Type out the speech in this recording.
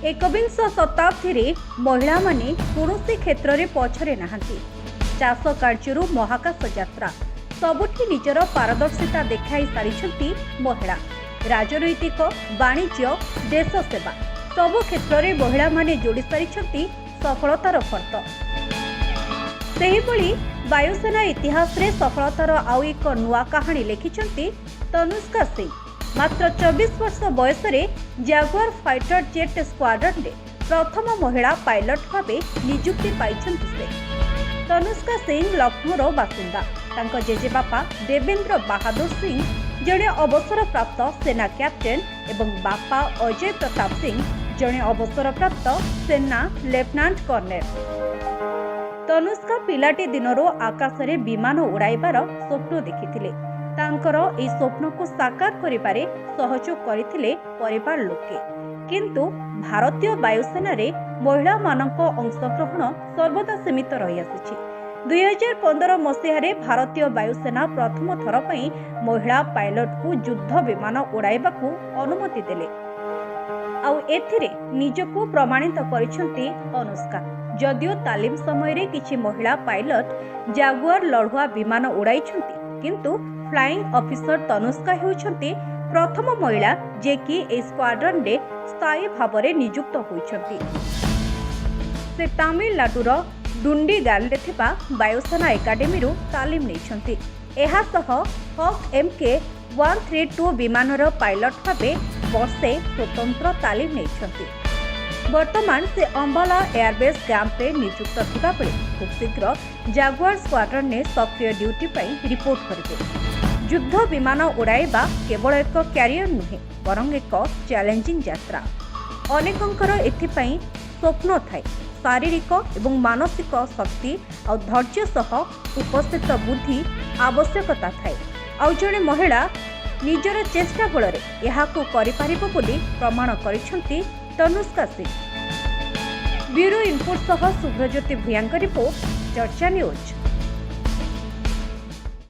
एकविंश शताब्दी महिला माने कौनसी क्षेत्र में पछरे नहांती। चाष कार्य महाकाश यात्रा सबुठी निजर पारदर्शिता देखाई सारी महिला। राजनैतिक वाणिज्य देश सेवा सबु क्षेत्र में महिला माने जोड़ी सारी सफलतार फर्त। सेहिभଳି वायुसेना इतिहास रे सफलतार आउ एक नुआ कहानी लिखिछंती तनुष्का सिंह। मात्र 24 वर्ष बयस जैगुआर फाइटर जेट स्क्वाड्रन रे प्रथम महिला पायलट भावे नियुक्ति पाइछंती से। तनुष्का सिंह लखनऊर बासिंदा। तांको जेजेबापा देवेंद्र बहादुर सिंह जड़े अवसरप्राप्त सेना कैप्टेन एवं बापा अजय प्रताप सिंह जड़े अवसरप्राप्त सेना लेफ्टिनेंट कर्नेल। तनुष्का पिलाटी दिनरो आकाश रे विमान उड़ाइबार स्वप्न देखिथिले। तांकर एई स्वप्न को साकार करिबारे सहयोग करिथिले परिवार लोके। किंतु भारतीय वायुसेना रे महिला मानक अंशग्रहण सर्वदा सीमित रही आसिछि। 2015 मसीह भारतीय वायुसेना प्रथम थर पई महिला पायलट को युद्ध विमान उड़ाइबाकू अनुमति देले। आउ एथिरे निजको प्रमाणित करिसंती अनुष्का। जदियो तालीम समय रे किछि महिला पायलट जागुआर लढुआ विमान उड़ाइछंती, किंतु फ्लाइंग ऑफिसर तनुष्का हेउछंती प्रथम महिला जे कि ए स्क्वाड्रन रे स्थायी भाव में नियुक्त होइछंती। से तमिलनाडुर डुंडीगाल रे थिबा वायुसेना एकाडेमी रु तालीम नेछंती। एहा सह हक MK-132 विमानर पायलट भावे वर्षे स्वतंत्र तालीम नेछंती। वर्तमान से अंबाला एयरबेस कैंप रे नियुक्त थिबा बेले खूब शीघ्र जागुआर स्क्वाड्रन ने सक्रिय ड्यूटी पई रिपोर्ट करिवे। युद्ध विमान उड़ाइबा केवल एक क्यारियर नुहे बरं एक चैलेंजिंग यात्रा। अनेकंकर एथिपई स्वप्न थाए। शारीरिक एवं मानसिक शक्ति और धैर्य सह उपस्थित बुद्धि आवश्यकता थाए। आउ जणे महिला निजर चेष्टा बल एहाकू करिपारिबो बोली प्रमाण करिसंती तनुष्का सिंह। ब्यूरो इनपुट सह सुभ्रज्योति भूयांक रिपोर्ट चर्चा न्यूज।